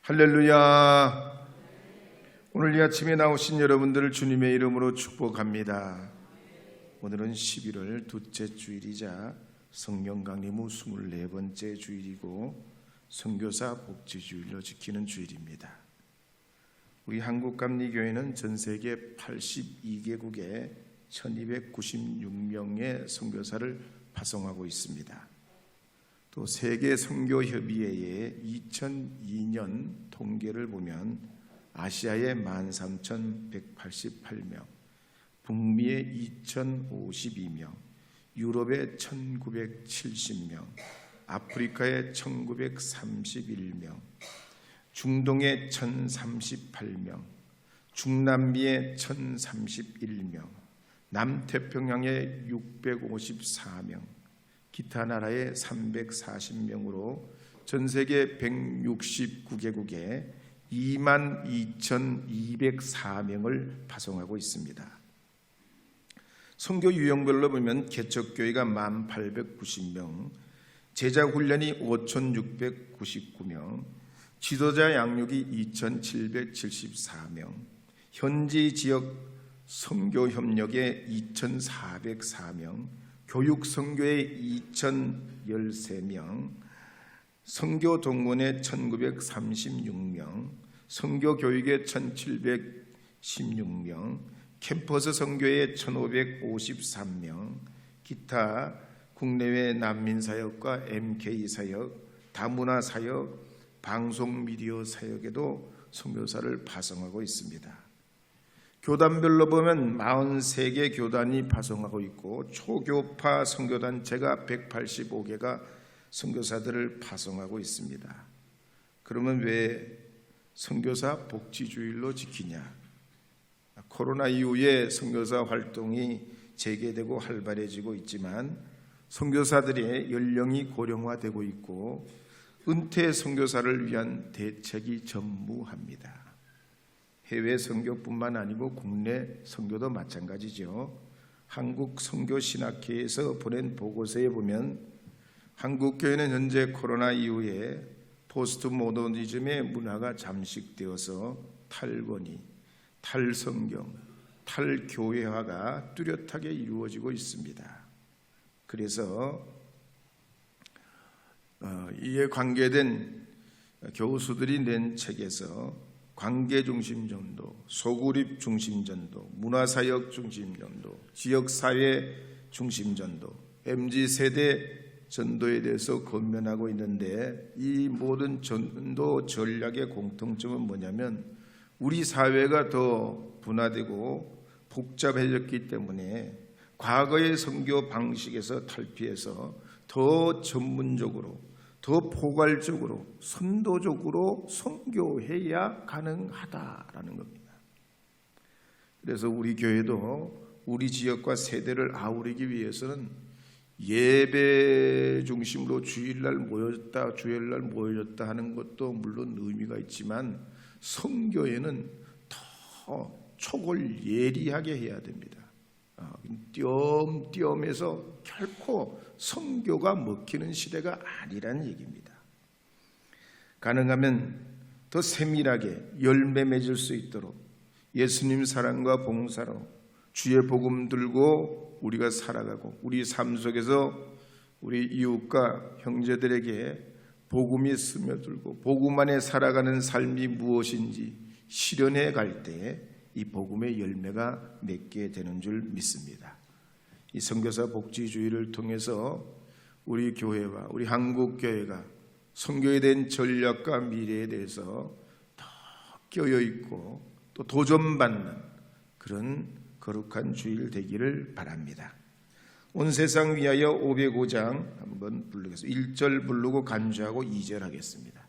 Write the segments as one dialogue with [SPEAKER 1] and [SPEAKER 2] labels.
[SPEAKER 1] 할렐루야. 오늘 이 아침에 나오신 여러분들을 주님의 이름으로 축복합니다. 오늘은 11월 둘째 주일이자 성령 강림 후 24번째 주일이고 선교사 복지주일로 지키는 주일입니다. 우리 한국감리교회는 전 세계 82개국에 1296명의 선교사를 파송하고 있습니다. 또 세계선교협의회의 2002년 통계를 보면 아시아의 13,188명, 북미의 2,052명, 유럽의 1,970명, 아프리카의 1,931명, 중동의 1,038명, 중남미의 1,031명, 남태평양의 654명, 기타 나라의 340명으로 전 세계 169개국에 22,204명을 파송하고 있습니다. 선교 유형별로 보면 개척교회가 1,890명, 제자훈련이 5,699명, 지도자 양육이 2,774명, 현지 지역 선교협력에 2,404명, 교육선교에 2,013명, 선교동문에 1,936명, 선교교육에 1,716명, 캠퍼스 선교에 1,553명, 기타 국내외 난민사역과 MK사역, 다문화사역, 방송미디어 사역에도 선교사를 파송하고 있습니다. 교단별로 보면 43개 교단이 파송하고 있고 초교파 선교단체가 185개가 선교사들을 파송하고 있습니다. 그러면 왜 선교사 복지주일로 지키냐? 코로나 이후에 선교사 활동이 재개되고 활발해지고 있지만 선교사들의 연령이 고령화되고 있고 은퇴 선교사를 위한 대책이 전무합니다. 해외 선교뿐만 아니고 국내 선교도 마찬가지죠. 한국선교신학회에서 보낸 보고서에 보면 한국교회는 현재 코로나 이후에 포스트 모더니즘의 문화가 잠식되어서 탈권위, 탈성경, 탈교회화가 뚜렷하게 이루어지고 있습니다. 그래서 이에 관계된 교수들이 낸 책에서 관계중심전도, 소그룹중심전도, 문화사역 중심전도, 지역사회 중심전도, MZ세대 전도에 대해서 권면하고 있는데 이 모든 전도 전략의 공통점은 뭐냐면 우리 사회가 더 분화되고 복잡해졌기 때문에 과거의 선교 방식에서 탈피해서 더 전문적으로 더 포괄적으로 선도적으로 선교해야 가능하다라는 겁니다. 그래서 우리 교회도 우리 지역과 세대를 아우르기 위해서는 예배 중심으로 주일날 모였다 하는 것도 물론 의미가 있지만 선교에는 더 촉을 예리하게 해야 됩니다. 띄엄띄엄해서 결코 선교가 먹히는 시대가 아니라는 얘기입니다. 가능하면 더 세밀하게 열매 맺을 수 있도록 예수님 사랑과 봉사로 주의 복음 들고 우리가 살아가고 우리 삶 속에서 우리 이웃과 형제들에게 복음이 스며들고 복음 안에 살아가는 삶이 무엇인지 실현해 갈 때 이 복음의 열매가 맺게 되는 줄 믿습니다. 이 선교사 복지주의를 통해서 우리 교회와 우리 한국교회가 선교에 대한 전략과 미래에 대해서 더 깨어있고 또 도전받는 그런 거룩한 주일 되기를 바랍니다. 온 세상 위하여 505장 한번 부르겠습니다. 1절 부르고 간주하고 2절 하겠습니다.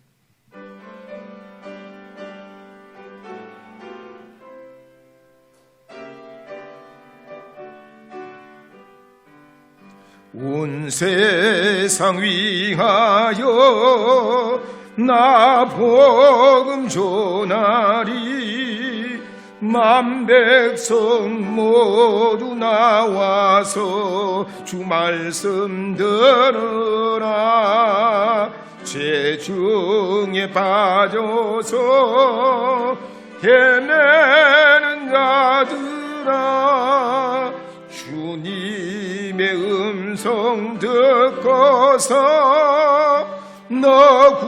[SPEAKER 1] 온 세상 위하여 나 복음 전하리 만백성 모두 나와서 주 말씀 들으라 죄 중에 빠져서 헤매는 자들아, 주님의 음성 듣고서 너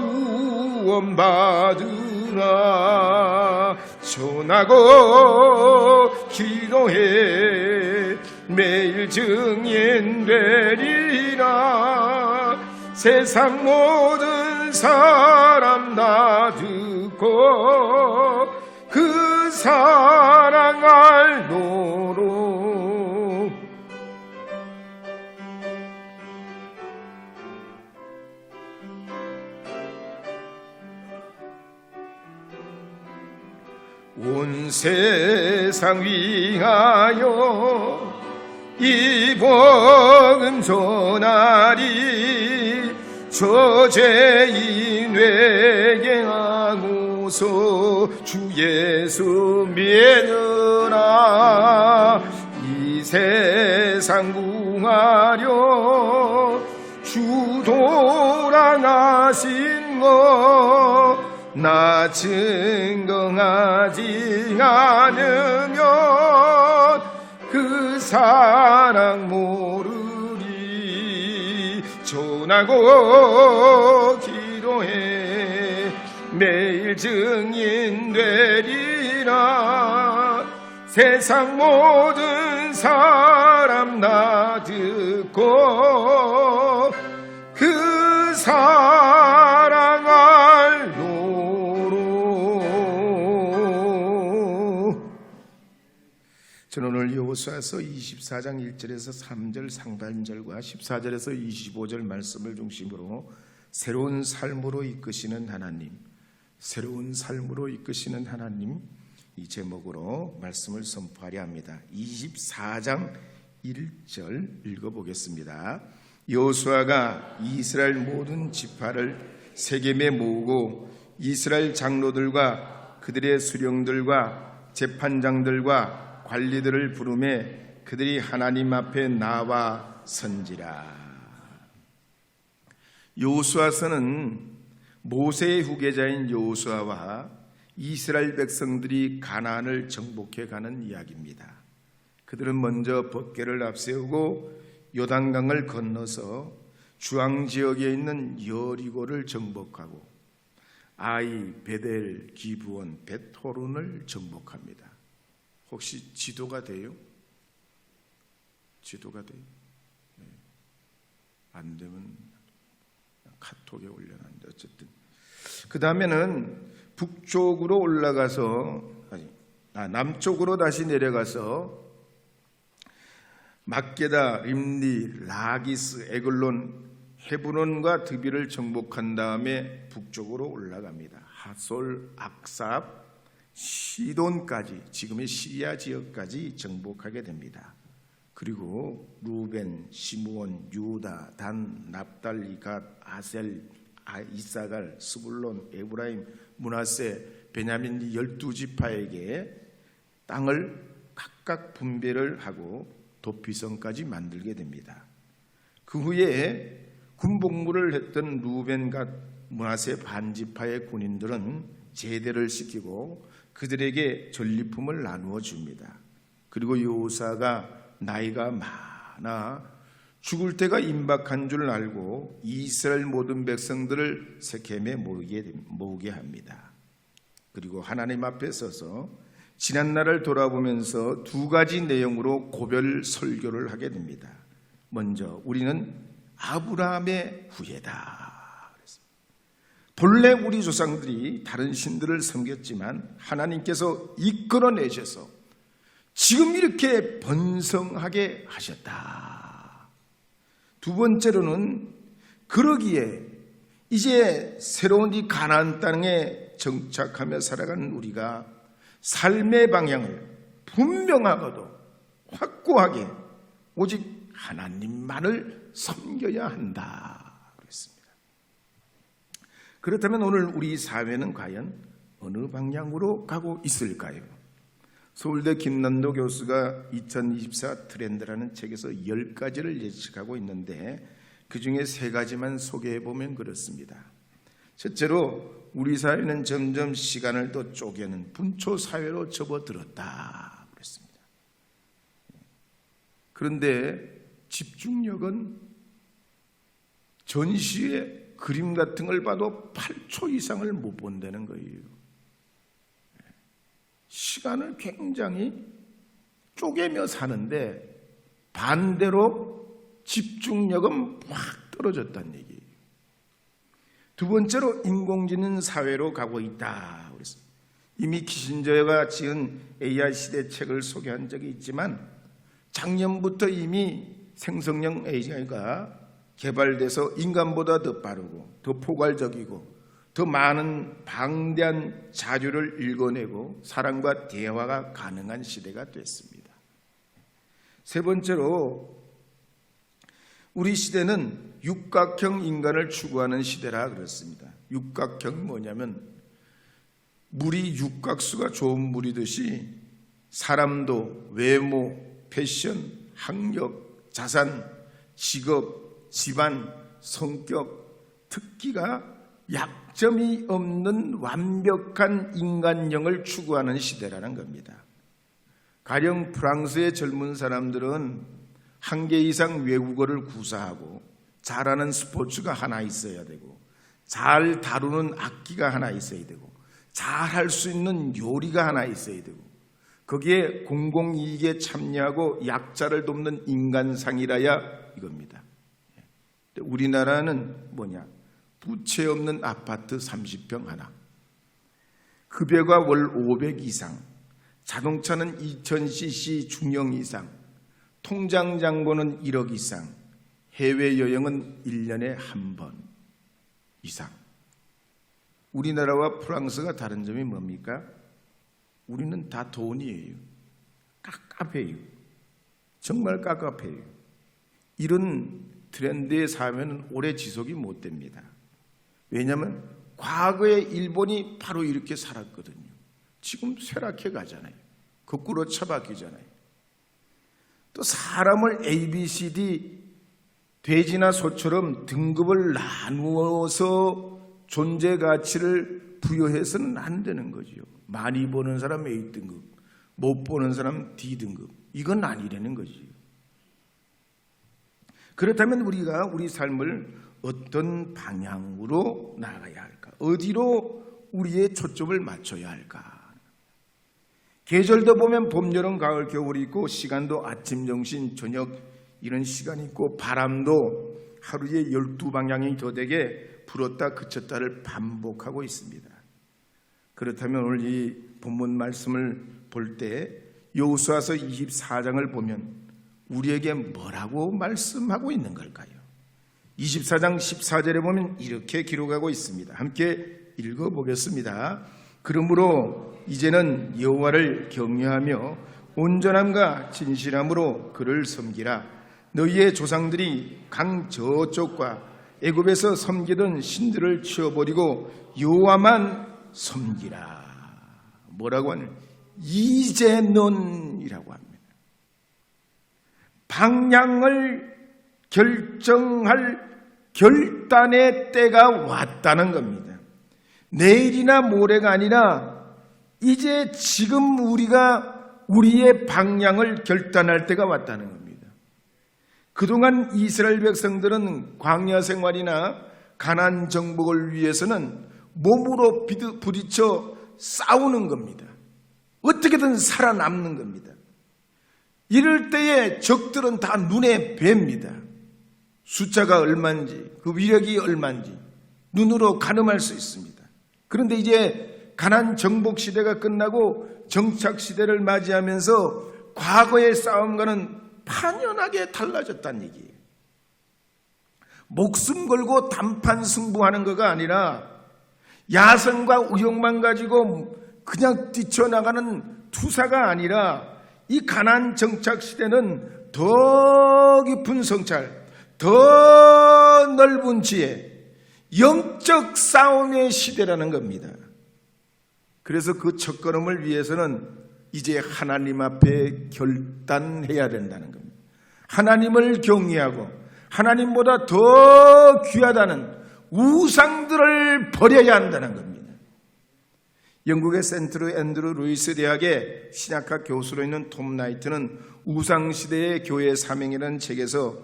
[SPEAKER 1] 구원받으라. 전하고 기도해 매일 증인 되리라. 세상 모든 사람 다 듣고 그 사랑 알도록. 온 세상 위하여 이 복음 전하리. 저죄인에게 하고서 주 예수 믿으라. 이 세상 구하려 주 돌아가신 것 나 증거하지 않으면 그 사랑 모르리. 전하고 기도해 매일 증인 되리라. 세상 모든 사람 다 듣고 그 사랑 알도록. 저는 오늘 여호수아서 24장 1절에서 3절 상반절과 14절에서 25절 말씀을 중심으로 새로운 삶으로 이끄시는 하나님, 새로운 삶으로 이끄시는 하나님, 이 제목으로 말씀을 선포하려 합니다. 24장 1절 읽어보겠습니다. 여호수아가 이스라엘 모든 지파를 세겜에 모으고 이스라엘 장로들과 그들의 수령들과 재판장들과 관리들을 부르매 그들이 하나님 앞에 나와 선지라. 여호수아서는 모세의 후계자인 여호수아와 이스라엘 백성들이 가나안을 정복해 가는 이야기입니다. 그들은 먼저 법궤를 앞세우고 요단강을 건너서 주황 지역에 있는 여리고를 정복하고 아이, 베델, 기브온, 벳호론을 정복합니다. 혹시 지도가 돼요? 지도가 돼요? 네. 안 되면 카톡에 올려놨는데 어쨌든 그 다음에는 북쪽으로 올라가서 남쪽으로 다시 내려가서 막게다, 림니, 라기스, 에글론, 헤브론과 드비를 정복한 다음에 북쪽으로 올라갑니다. 하솔, 악삽, 시돈까지, 지금의 시리아 지역까지 정복하게 됩니다. 그리고 루벤, 시므온, 유다, 단, 납달리, 갓, 아셀, 이사갈, 스불론, 에브라임, 므낫세, 베냐민 12지파에게 땅을 각각 분배를 하고 도피성까지 만들게 됩니다. 그 후에 군복무를 했던 루벤, 갓, 므낫세 반지파의 군인들은 제대를 시키고 그들에게 전리품을 나누어 줍니다. 그리고 여호수아가 나이가 많아 죽을 때가 임박한 줄 알고 이스라엘 모든 백성들을 세겜에 모으게 합니다. 그리고 하나님 앞에 서서 지난날을 돌아보면서 두 가지 내용으로 고별 설교를 하게 됩니다. 먼저 우리는 아브라함의 후예다. 본래 우리 조상들이 다른 신들을 섬겼지만 하나님께서 이끌어내셔서 지금 이렇게 번성하게 하셨다. 두 번째로는 그러기에 이제 새로운 이 가나안 땅에 정착하며 살아가는 우리가 삶의 방향을 분명하고도 확고하게 오직 하나님만을 섬겨야 한다. 그렇다면 오늘 우리 사회는 과연 어느 방향으로 가고 있을까요? 서울대 김남도 교수가 2024 트렌드라는 책에서 10가지를 예측하고 있는데 그 중에 3가지만 소개해 보면 그렇습니다. 첫째로 우리 사회는 점점 시간을 또 쪼개는 분초 사회로 접어들었다 그랬습니다. 그런데 집중력은 전시의 그림 같은 걸 봐도 8초 이상을 못 본다는 거예요. 시간을 굉장히 쪼개며 사는데 반대로 집중력은 막 떨어졌다는 얘기예요. 두 번째로 인공지능 사회로 가고 있다 그랬어요. 이미 키신저가 지은 AI 시대 책을 소개한 적이 있지만 작년부터 이미 생성형 AI가 개발돼서 인간보다 더 빠르고 더 포괄적이고 더 많은 방대한 자료를 읽어내고 사람과 대화가 가능한 시대가 됐습니다. 세 번째로 우리 시대는 육각형 인간을 추구하는 시대라 그랬습니다. 육각형이 뭐냐면 물이 육각수가 좋은 물이듯이 사람도 외모, 패션, 학력, 자산, 직업, 집안, 성격, 특기가 약점이 없는 완벽한 인간형을 추구하는 시대라는 겁니다. 가령 프랑스의 젊은 사람들은 한 개 이상 외국어를 구사하고 잘하는 스포츠가 하나 있어야 되고 잘 다루는 악기가 하나 있어야 되고 잘할 수 있는 요리가 하나 있어야 되고 거기에 공공이익에 참여하고 약자를 돕는 인간상이라야 이겁니다. 우리나라는 뭐냐? 부채 없는 아파트 30평 하나, 급여가 월 500 이상, 자동차는 2000cc 중형 이상, 통장 잔고는 1억 이상, 해외여행은 1년에 한 번 이상. 우리나라와 프랑스가 다른 점이 뭡니까? 우리는 다 돈이에요. 깝깝해요. 정말 깝깝해요. 이런 트렌드의 삶에는 오래 지속이 못 됩니다. 왜냐하면 과거에 일본이 바로 이렇게 살았거든요. 지금 쇠락해 가잖아요. 거꾸로 처박히잖아요. 또 사람을 A, B, C, D 돼지나 소처럼 등급을 나누어서 존재 가치를 부여해서는 안 되는 거죠. 많이 보는 사람 A등급, 못 보는 사람 D등급. 이건 아니라는 거지요. 그렇다면 우리가 우리 삶을 어떤 방향으로 나아가야 할까? 어디로 우리의 초점을 맞춰야 할까? 계절도 보면 봄, 여름, 가을, 겨울이 있고 시간도 아침, 점심, 저녁 이런 시간이 있고 바람도 하루에 12방향이 더 되게 불었다 그쳤다를 반복하고 있습니다. 그렇다면 오늘 이 본문 말씀을 볼 때 여호수아서 24장을 보면 우리에게 뭐라고 말씀하고 있는 걸까요? 24장 14절에 보면 이렇게 기록하고 있습니다. 함께 읽어보겠습니다. 그러므로 이제는 여호와를 경외하며 온전함과 진실함으로 그를 섬기라. 너희의 조상들이 강 저쪽과 애굽에서 섬기던 신들을 치워버리고 여호와만 섬기라. 뭐라고 하는? 이제는이라고 합니다. 방향을 결정할 결단의 때가 왔다는 겁니다. 내일이나 모레가 아니라 이제 지금 우리가 우리의 방향을 결단할 때가 왔다는 겁니다. 그동안 이스라엘 백성들은 광야 생활이나 가나안 정복을 위해서는 몸으로 부딪혀 싸우는 겁니다. 어떻게든 살아남는 겁니다. 이럴 때에 적들은 다 눈에 뵙니다. 숫자가 얼마인지 그 위력이 얼마인지 눈으로 가늠할 수 있습니다. 그런데 이제 가나안 정복 시대가 끝나고 정착 시대를 맞이하면서 과거의 싸움과는 판연하게 달라졌다는 얘기예요. 목숨 걸고 단판 승부하는 거가 아니라 야성과 의욕만 가지고 그냥 뛰쳐나가는 투사가 아니라 이 가나안 정착 시대는 더 깊은 성찰, 더 넓은 지혜, 영적 싸움의 시대라는 겁니다. 그래서 그 첫걸음을 위해서는 이제 하나님 앞에 결단해야 된다는 겁니다. 하나님을 경외하고 하나님보다 더 귀하다는 우상들을 버려야 한다는 겁니다. 영국의 센트 앤드루 루이스 대학의 신약학 교수로 있는 톰 나이트는 우상시대의 교회 사명이라는 책에서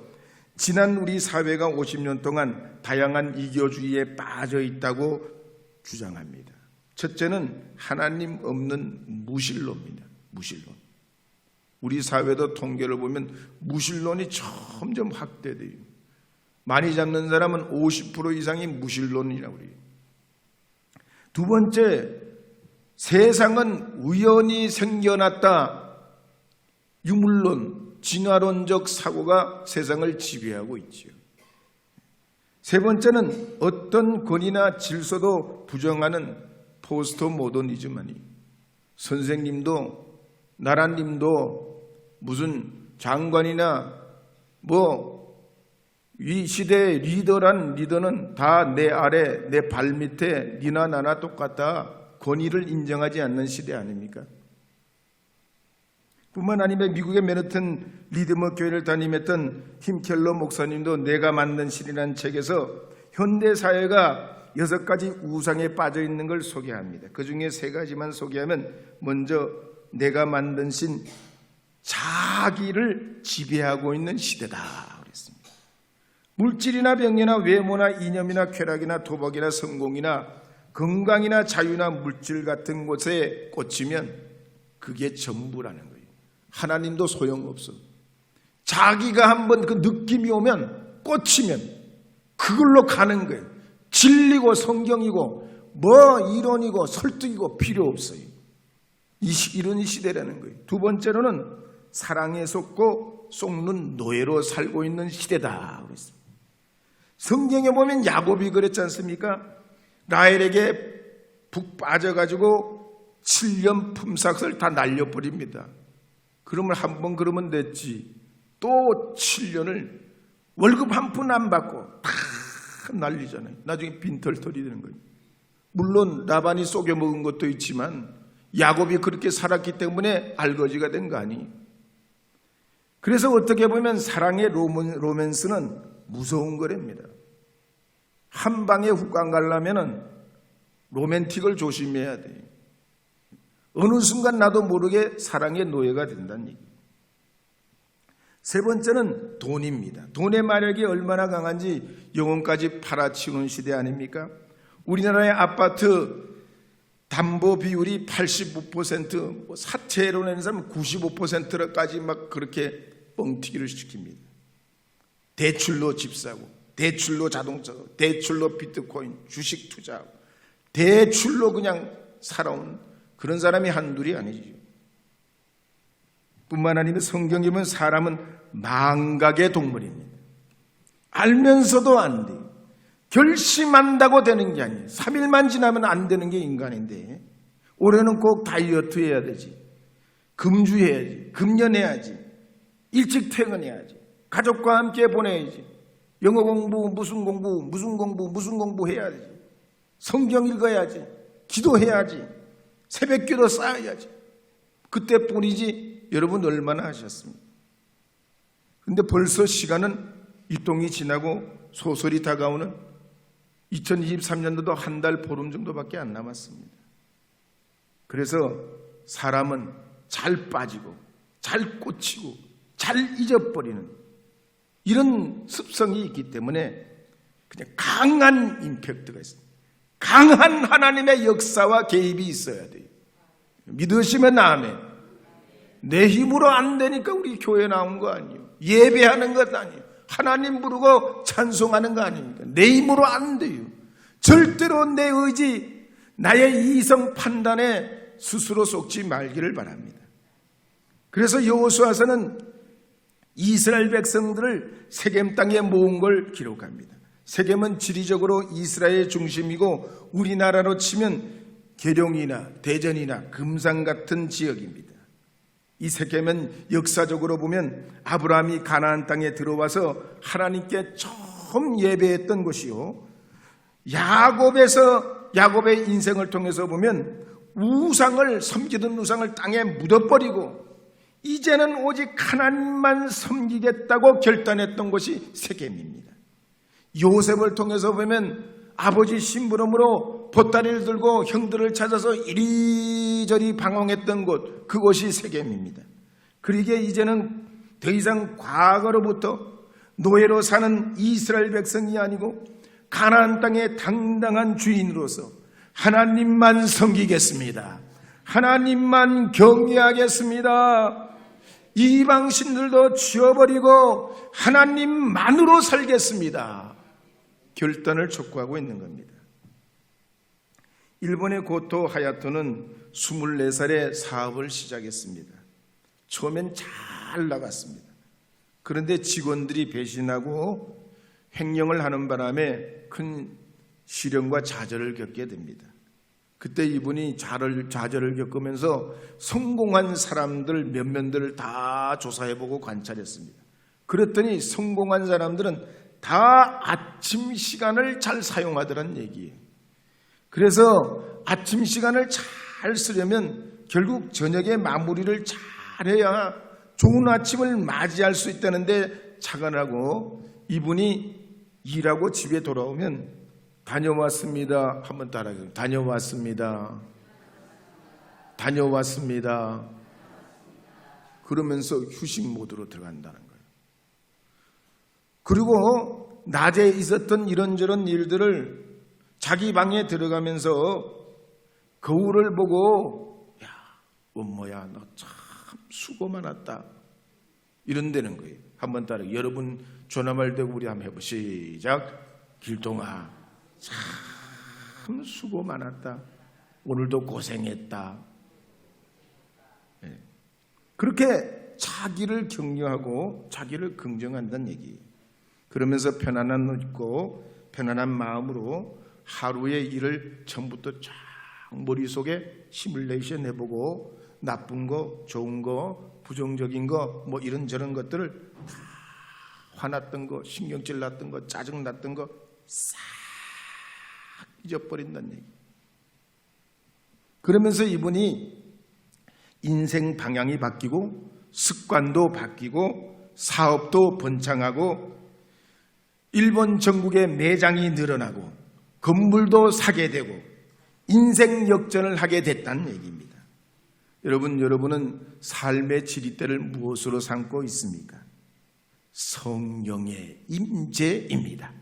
[SPEAKER 1] 지난 우리 사회가 50년 동안 다양한 이교주의에 빠져 있다고 주장합니다. 첫째는 하나님 없는 무신론입니다. 무신론. 우리 사회도 통계를 보면 무신론이 점점 확대돼요. 많이 잡는 사람은 50% 이상이 무신론이라고 그래요. 두 번째, 세상은 우연히 생겨났다. 유물론, 진화론적 사고가 세상을 지배하고 있지요. 세 번째는 어떤 권위나 질서도 부정하는 포스트 모더니즘아니. 선생님도 나라님도 무슨 장관이나 이 시대의 리더는 다 내 아래 내 발 밑에 니나 나나 똑같다. 권위를 인정하지 않는 시대 아닙니까? 뿐만 아니라 미국의 맨해튼 리드머 교회를 담임했던 팀 켈러 목사님도 내가 만든 신이라는 책에서 현대 사회가 6가지 우상에 빠져 있는 걸 소개합니다. 그 중에 3가지만 소개하면, 먼저 내가 만든 신, 자기를 지배하고 있는 시대다 그랬습니다. 물질이나 병이나 외모나 이념이나 쾌락이나 도박이나 성공이나 건강이나 자유나 물질 같은 곳에 꽂히면 그게 전부라는 거예요. 하나님도 소용없어. 자기가 한번 그 느낌이 오면 꽂히면 그걸로 가는 거예요. 진리고 성경이고 이론이고 설득이고 필요 없어요. 이런 시대라는 거예요. 두 번째로는 사랑에 속고 속는 노예로 살고 있는 시대다 그랬습니다. 성경에 보면 야곱이 그랬지 않습니까? 라헬에게 푹 빠져가지고 7년 품삯을 다 날려버립니다. 그러면 한 번 그러면 됐지. 또 7년을 월급 한 푼 안 받고 다 날리잖아요. 나중에 빈털털이 되는 거예요. 물론 라반이 속여먹은 것도 있지만 야곱이 그렇게 살았기 때문에 알거지가 된 거 아니에요. 그래서 어떻게 보면 사랑의 로맨스는 무서운 거랍니다. 한 방에 훅 안 가려면 로맨틱을 조심해야 돼요. 어느 순간 나도 모르게 사랑의 노예가 된다는 얘기예요. 세 번째는 돈입니다. 돈의 마력이 얼마나 강한지 영혼까지 팔아치우는 시대 아닙니까? 우리나라의 아파트 담보 비율이 85%, 사채로 내는 사람은 95%까지 막 그렇게 뻥튀기를 시킵니다. 대출로 집 사고, 대출로 자동차 사고, 대출로 비트코인, 주식 투자하고, 대출로 그냥 살아온 그런 사람이 한둘이 아니죠. 뿐만 아니라 성경에 보면 사람은 망각의 동물입니다. 알면서도 안 돼요. 결심한다고 되는 게 아니에요. 3일만 지나면 안 되는 게 인간인데, 올해는 꼭 다이어트 해야 되지, 금주해야지, 금연해야지, 일찍 퇴근해야지, 가족과 함께 보내야지, 영어 공부 무슨 공부 해야지, 성경 읽어야지, 기도해야지, 새벽기도 쌓아야지. 그때뿐이지 여러분 얼마나 하셨습니까? 그런데 벌써 시간은 입동이 지나고 소설이 다가오는 2023년도도 한 달 보름 정도밖에 안 남았습니다. 그래서 사람은 잘 빠지고 잘 꽂히고 잘 잊어버리는 이런 습성이 있기 때문에 그냥 강한 임팩트가 있습니다. 강한 하나님의 역사와 개입이 있어야 돼요. 믿으시면 아멘. 내 힘으로 안 되니까 우리 교회 나온 거 아니에요. 예배하는 것 아니에요. 하나님 부르고 찬송하는 거 아닙니까? 내 힘으로 안 돼요. 절대로 내 의지, 나의 이성 판단에 스스로 속지 말기를 바랍니다. 그래서 여호수아서는 이스라엘 백성들을 세겜 땅에 모은 걸 기록합니다. 세겜은 지리적으로 이스라엘의 중심이고 우리나라로 치면 계룡이나 대전이나 금산 같은 지역입니다. 이 세겜은 역사적으로 보면 아브라함이 가나안 땅에 들어와서 하나님께 처음 예배했던 곳이요, 야곱의 인생을 통해서 보면 우상을 섬기던 우상을 땅에 묻어버리고 이제는 오직 하나님만 섬기겠다고 결단했던 곳이 세겜입니다. 요셉을 통해서 보면 아버지 심부름으로 보따리를 들고 형들을 찾아서 이리저리 방황했던 곳, 그곳이 세겜입니다. 그러기에 이제는 더 이상 과거로부터 노예로 사는 이스라엘 백성이 아니고 가나안 땅의 당당한 주인으로서 하나님만 섬기겠습니다. 하나님만 경외하겠습니다. 이방 신들도 지워버리고 하나님만으로 살겠습니다. 결단을 촉구하고 있는 겁니다. 일본의 고토 하야토는 24살에 사업을 시작했습니다. 처음엔 잘 나갔습니다. 그런데 직원들이 배신하고 횡령을 하는 바람에 큰 시련과 좌절을 겪게 됩니다. 그때 이분이 좌절을 겪으면서 성공한 사람들 몇몇들을 다 조사해보고 관찰했습니다. 그랬더니 성공한 사람들은 다 아침 시간을 잘 사용하더란 얘기예요. 그래서 아침 시간을 잘 쓰려면 결국 저녁에 마무리를 잘해야 좋은 아침을 맞이할 수 있다는데 착안하고 이분이 일하고 집에 돌아오면 다녀왔습니다. 한번 따라해요. 다녀왔습니다. 다녀왔습니다. 그러면서 휴식 모드로 들어간다는 거예요. 그리고 낮에 있었던 이런저런 일들을 자기 방에 들어가면서 거울을 보고 야, 원모야 너 참 수고 많았다. 이런다는 거예요. 한번 따라해요. 여러분 전화말 대고 우리 한번 해보 시작. 길동아 참 수고 많았다. 오늘도 고생했다. 네. 그렇게 자기를 격려하고 자기를 긍정한다는 얘기예요. 그러면서 편안한 옷 입고 편안한 마음으로 하루의 일을 처음부터 쫙 머릿속에 시뮬레이션 해보고 나쁜 거, 좋은 거, 부정적인 거, 뭐 이런저런 것들을 다 화났던 거, 신경질 났던 거, 짜증 났던 거 싹 잊어버린다는 얘기. 그러면서 이분이 인생 방향이 바뀌고 습관도 바뀌고 사업도 번창하고 일본 전국에 매장이 늘어나고 건물도 사게 되고 인생 역전을 하게 됐다는 얘기입니다. 여러분은 삶의 지리대를 무엇으로 삼고 있습니까? 성령의 임재입니다.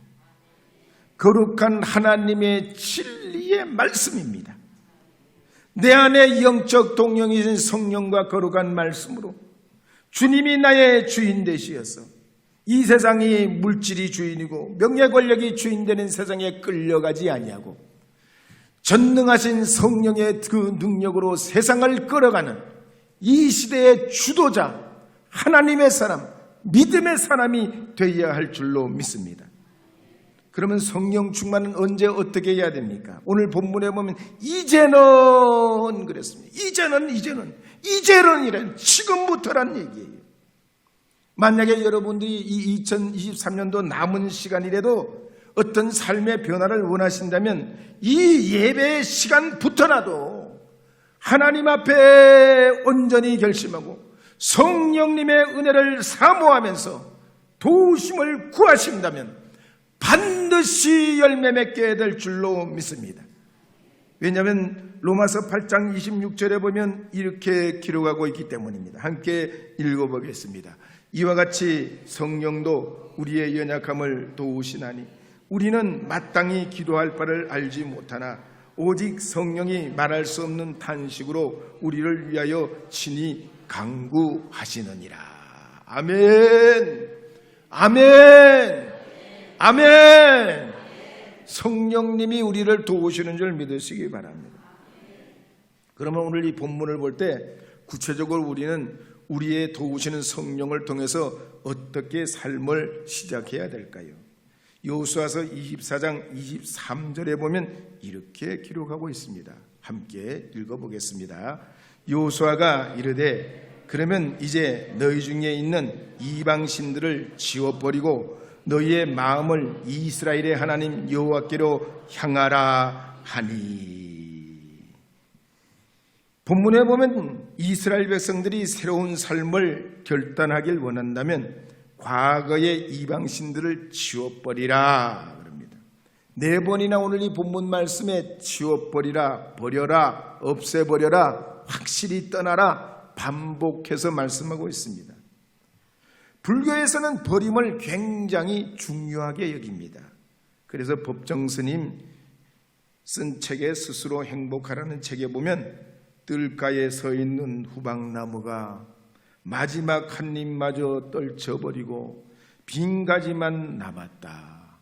[SPEAKER 1] 거룩한 하나님의 진리의 말씀입니다. 내 안에 영적 동령이신 성령과 거룩한 말씀으로 주님이 나의 주인 되시어서 이 세상이 물질이 주인이고 명예 권력이 주인되는 세상에 끌려가지 아니하고 전능하신 성령의 그 능력으로 세상을 끌어가는 이 시대의 주도자 하나님의 사람, 믿음의 사람이 되어야 할 줄로 믿습니다. 그러면 성령 충만은 언제 어떻게 해야 됩니까? 오늘 본문에 보면 이제는 그랬습니다. 이제는이란 지금부터란 얘기예요. 만약에 여러분들이 이 2023년도 남은 시간이라도 어떤 삶의 변화를 원하신다면 이 예배의 시간부터라도 하나님 앞에 온전히 결심하고 성령님의 은혜를 사모하면서 도우심을 구하신다면 반드시 열매 맺게 될 줄로 믿습니다. 왜냐하면 로마서 8장 26절에 보면 이렇게 기록하고 있기 때문입니다. 함께 읽어보겠습니다. 이와 같이 성령도 우리의 연약함을 도우시나니 우리는 마땅히 기도할 바를 알지 못하나 오직 성령이 말할 수 없는 탄식으로 우리를 위하여 친히 간구하시느니라. 아멘. 아멘. 아멘. 성령님이 우리를 도우시는 줄 믿으시기 바랍니다. 그러면 오늘 이 본문을 볼 때 구체적으로 우리는 우리의 도우시는 성령을 통해서 어떻게 삶을 시작해야 될까요? 여호수아서 24장 23절에 보면 이렇게 기록하고 있습니다. 함께 읽어보겠습니다. 여호수아가 이르되 그러면 이제 너희 중에 있는 이방신들을 지워버리고 너희의 마음을 이스라엘의 하나님 여호와께로 향하라 하니. 본문에 보면 이스라엘 백성들이 새로운 삶을 결단하길 원한다면 과거의 이방신들을 지워버리라 그럽니다. 4번이나 오늘 이 본문 말씀에 치워버리라, 버려라, 없애버려라, 확실히 떠나라 반복해서 말씀하고 있습니다. 불교에서는 버림을 굉장히 중요하게 여깁니다. 그래서 법정스님 쓴 책에 스스로 행복하라는 책에 보면 뜰가에 서 있는 후방나무가 마지막 한 입마저 떨쳐버리고 빈 가지만 남았다.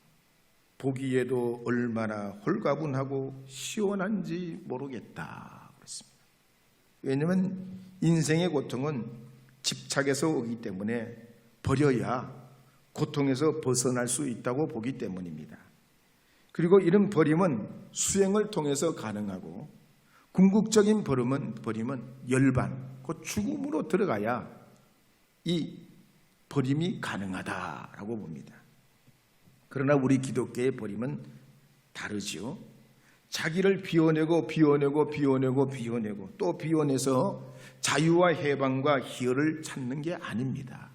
[SPEAKER 1] 보기에도 얼마나 홀가분하고 시원한지 모르겠다. 그렇습니다. 왜냐하면 인생의 고통은 집착에서 오기 때문에 버려야 고통에서 벗어날 수 있다고 보기 때문입니다. 그리고 이런 버림은 수행을 통해서 가능하고 궁극적인 버림은 열반, 곧 죽음으로 들어가야 이 버림이 가능하다라고 봅니다. 그러나 우리 기독교의 버림은 다르지요. 자기를 비워내고 또 비워내서 자유와 해방과 희열을 찾는 게 아닙니다.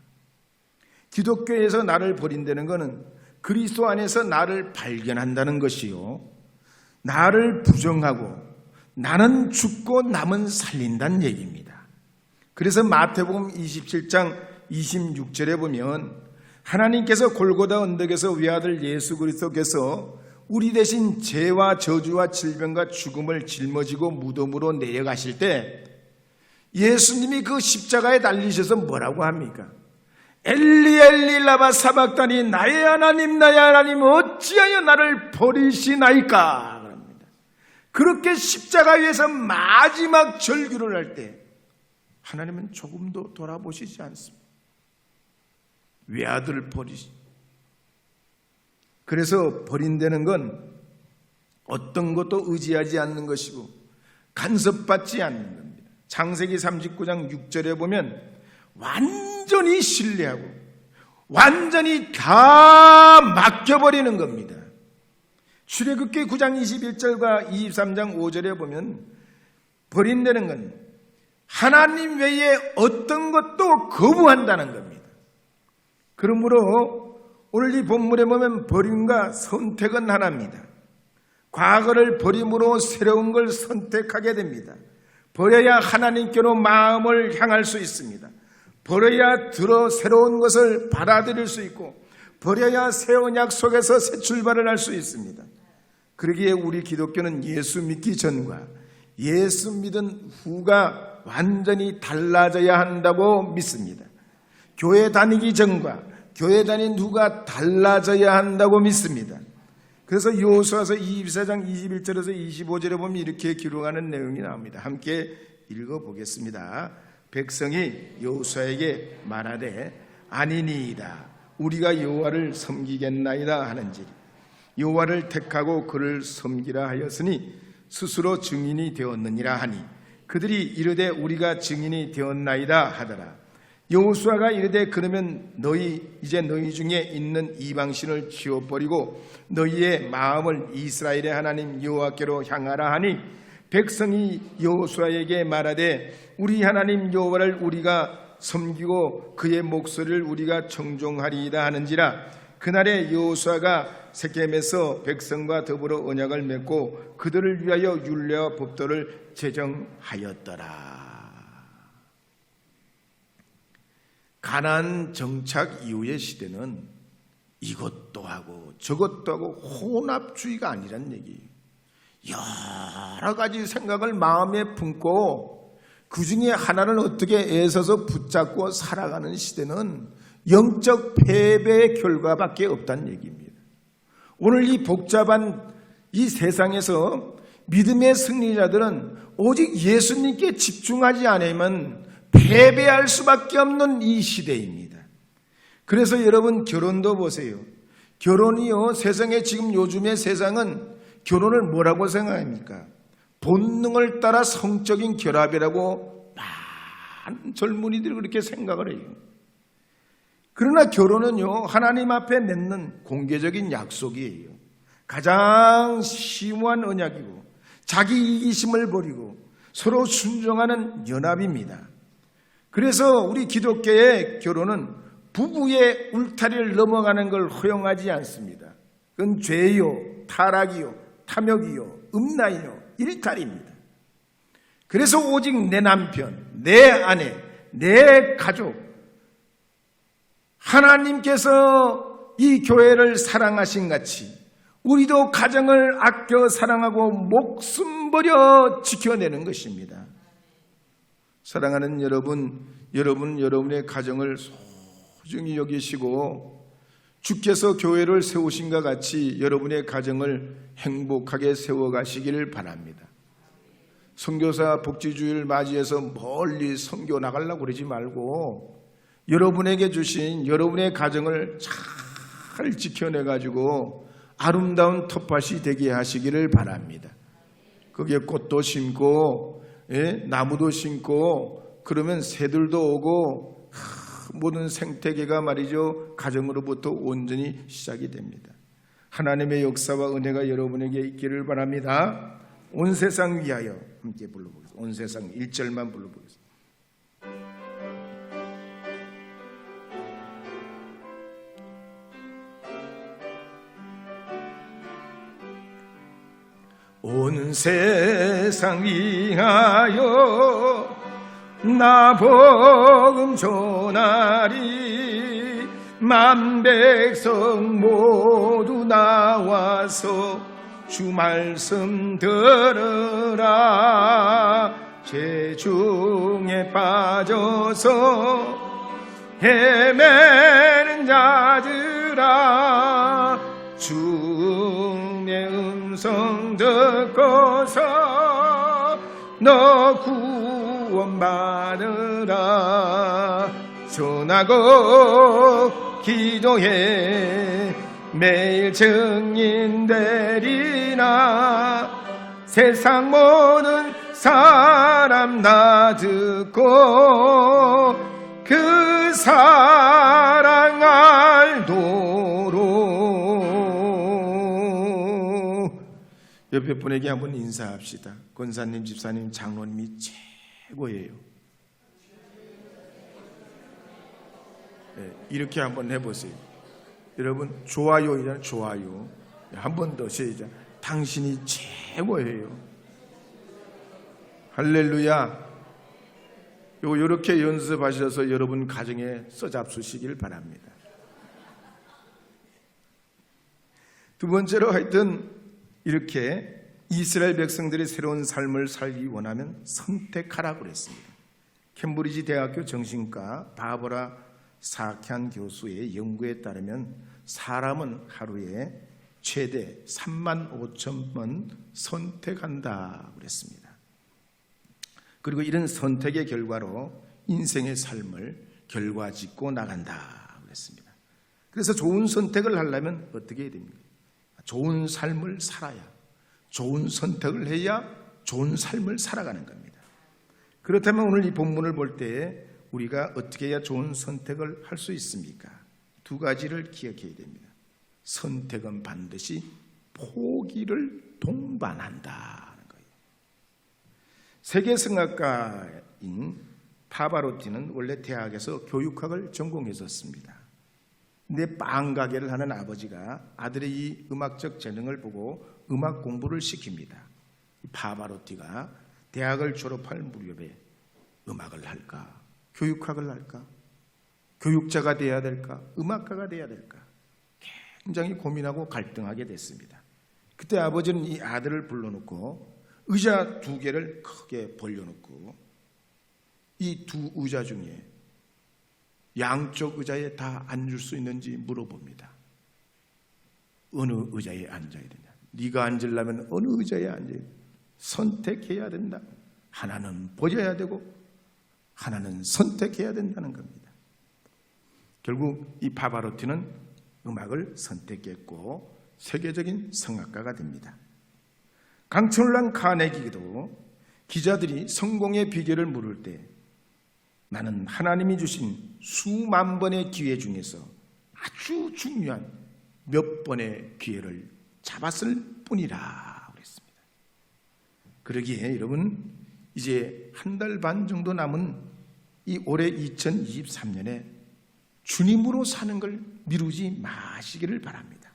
[SPEAKER 1] 기독교에서 나를 버린다는 것은 그리스도 안에서 나를 발견한다는 것이요, 나를 부정하고 나는 죽고 남은 살린다는 얘기입니다. 그래서 마태복음 27장 26절에 보면 하나님께서 골고다 언덕에서 외아들 예수 그리스도께서 우리 대신 죄와 저주와 질병과 죽음을 짊어지고 무덤으로 내려가실 때 예수님이 그 십자가에 달리셔서 뭐라고 합니까? 엘리 엘리 라마 사박다니, 나의 하나님 어찌하여 나를 버리시나이까 그럽니다. 그렇게 십자가 위에서 마지막 절규를 할 때 하나님은 조금도 돌아보시지 않습니다. 외아들을 버리시. 그래서 버린다는 건 어떤 것도 의지하지 않는 것이고 간섭받지 않는 겁니다. 창세기 39장 6절에 보면 완전히 신뢰하고 완전히 다 맡겨버리는 겁니다. 출애굽기 9장 21절과 23장 5절에 보면 버린다는 건 하나님 외에 어떤 것도 거부한다는 겁니다. 그러므로 오늘 이 본문에 보면 버림과 선택은 하나입니다. 과거를 버림으로 새로운 걸 선택하게 됩니다. 버려야 하나님께로 마음을 향할 수 있습니다. 버려야 새로운 것을 받아들일 수 있고, 버려야 새 언약 속에서 새 출발을 할 수 있습니다. 그러기에 우리 기독교는 예수 믿기 전과 예수 믿은 후가 완전히 달라져야 한다고 믿습니다. 교회 다니기 전과 교회 다닌 후가 달라져야 한다고 믿습니다. 그래서 여호수아서 24장 21절에서 25절에 보면 이렇게 기록하는 내용이 나옵니다. 함께 읽어보겠습니다. 백성이 여호수아에게 말하되 아니니이다, 우리가 여호와를 섬기겠나이다 하는지, 여호와를 택하고 그를 섬기라 하였으니 스스로 증인이 되었느니라 하니, 그들이 이르되 우리가 증인이 되었나이다 하더라. 여호수아가 이르되 그러면 이제 너희 중에 있는 이방신을 치워버리고 너희의 마음을 이스라엘의 하나님 여호와께로 향하라 하니, 백성이 여호수아에게 말하되 우리 하나님 여호와를 우리가 섬기고 그의 목소리를 우리가 청종하리이다 하는지라. 그날에 여호수아가 세겜에서 백성과 더불어 언약을 맺고 그들을 위하여 율례와 법도를 제정하였더라. 가나안 정착 이후의 시대는 이것도 하고 저것도 하고 혼합주의가 아니란 얘기예요. 여러 가지 생각을 마음에 품고 그 중에 하나를 어떻게 애써서 붙잡고 살아가는 시대는 영적 패배의 결과밖에 없다는 얘기입니다. 오늘 이 복잡한 이 세상에서 믿음의 승리자들은 오직 예수님께 집중하지 않으면 패배할 수밖에 없는 이 시대입니다. 그래서 여러분 결혼도 보세요. 결혼이요, 세상에 지금 요즘의 세상은 결혼을 뭐라고 생각합니까? 본능을 따라 성적인 결합이라고 많은 젊은이들이 그렇게 생각을 해요. 그러나 결혼은요, 하나님 앞에 맺는 공개적인 약속이에요. 가장 심오한 언약이고 자기 이기심을 버리고 서로 순종하는 연합입니다. 그래서 우리 기독교의 결혼은 부부의 울타리를 넘어가는 걸 허용하지 않습니다. 그건 죄요. 타락이요, 탐욕이요, 음란이요, 일탈입니다. 그래서 오직 내 남편, 내 아내, 내 가족, 하나님께서 이 교회를 사랑하신 같이 우리도 가정을 아껴 사랑하고 목숨 버려 지켜내는 것입니다. 사랑하는 여러분, 여러분의 가정을 소중히 여기시고 주께서 교회를 세우신과 같이 여러분의 가정을 행복하게 세워가시기를 바랍니다. 선교사 복지주일 맞이해서 멀리 선교 나가려고 그러지 말고 여러분에게 주신 여러분의 가정을 잘 지켜내가지고 아름다운 텃밭이 되게 하시기를 바랍니다. 거기에 꽃도 심고 나무도 심고 그러면 새들도 오고 모든 생태계가 말이죠 가정으로부터 온전히 시작이 됩니다. 하나님의 역사와 은혜가 여러분에게 있기를 바랍니다. 온 세상 위하여 함께 불러보겠습니다. 온 세상 1절만 불러보겠습니다. 온 세상 위하여 나 복음 전하리 만백성 모두 나와서 주 말씀 들으라. 죄 중에 빠져서 헤매는 자들아 주의 음성 듣고서 너 구원받으라. 전하고 기도해 매일 증인되리나 세상 모든 사람 다 듣고 그 사랑 알도록. 옆에 분에게 한번 인사합시다. 권사님, 집사님, 장로님이 최고예요. 네, 이렇게 한번 해보세요. 여러분 좋아요이잖아요. 좋아요. 한 번 더 시작. 당신이 최고예요. 할렐루야. 요렇게 연습하셔서 여러분 가정에 써잡수시길 바랍니다. 두 번째로 하여튼 이렇게 이스라엘 백성들이 새로운 삶을 살기 원하면 선택하라고 그랬습니다. 캠브리지 대학교 정신과 바버라 사키안 교수의 연구에 따르면 사람은 하루에 최대 35,000번 선택한다 그랬습니다. 그리고 이런 선택의 결과로 인생의 삶을 결과짓고 나간다 그랬습니다. 그래서 좋은 선택을 하려면 어떻게 해야 됩니까? 좋은 삶을 살아야, 좋은 선택을 해야 좋은 삶을 살아가는 겁니다. 그렇다면 오늘 이 본문을 볼 때 우리가 어떻게 해야 좋은 선택을 할 수 있습니까? 두 가지를 기억해야 됩니다. 선택은 반드시 포기를 동반한다는 거예요. 세계성악가인 파바로티는 원래 대학에서 교육학을 전공했었습니다. 근데 빵 가게를 하는 아버지가 아들의 이 음악적 재능을 보고 음악 공부를 시킵니다. 파바로티가 대학을 졸업할 무렵에 음악을 할까? 교육학을 할까? 교육자가 돼야 될까? 음악가가 돼야 될까? 굉장히 고민하고 갈등하게 됐습니다. 그때 아버지는 이 아들을 불러놓고 의자 두 개를 크게 벌려놓고 이 두 의자 중에 양쪽 의자에 다 앉을 수 있는지 물어봅니다. 어느 의자에 앉아야 되냐? 네가 앉으려면 어느 의자에 앉아야 돼? 선택해야 된다. 하나는 버려야 되고 하나는 선택해야 된다는 겁니다. 결국 이 파바로티는 음악을 선택했고 세계적인 성악가가 됩니다. 강철란 카네기도 기자들이 성공의 비결을 물을 때 나는 하나님이 주신 수만 번의 기회 중에서 아주 중요한 몇 번의 기회를 잡았을 뿐이라 그랬습니다. 그러기에 여러분 이제 한 달 반 정도 남은 이 올해 2023년에 주님으로 사는 걸 미루지 마시기를 바랍니다.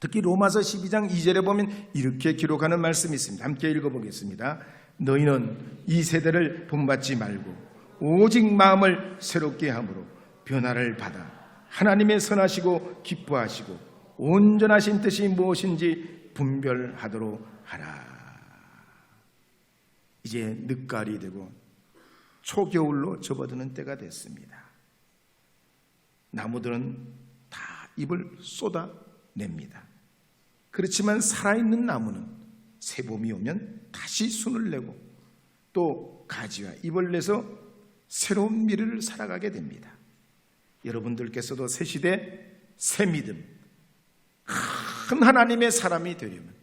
[SPEAKER 1] 특히 로마서 12장 2절에 보면 이렇게 기록하는 말씀이 있습니다. 함께 읽어보겠습니다. 너희는 이 세대를 본받지 말고 오직 마음을 새롭게 함으로 변화를 받아 하나님의 선하시고 기뻐하시고 온전하신 뜻이 무엇인지 분별하도록 하라. 이제 늦가을이 되고 초겨울로 접어드는 때가 됐습니다. 나무들은 다 잎을 쏟아냅니다. 그렇지만 살아있는 나무는 새봄이 오면 다시 순을 내고 또 가지와 잎을 내서 새로운 미래를 살아가게 됩니다. 여러분들께서도 새 시대 새 믿음 큰 하나님의 사람이 되려면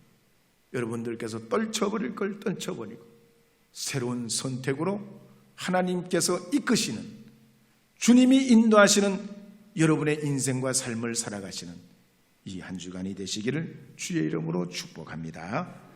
[SPEAKER 1] 여러분들께서 떨쳐버릴 걸 떨쳐버리고 새로운 선택으로 하나님께서 이끄시는 주님이 인도하시는 여러분의 인생과 삶을 살아가시는 이 한 주간이 되시기를 주의 이름으로 축복합니다.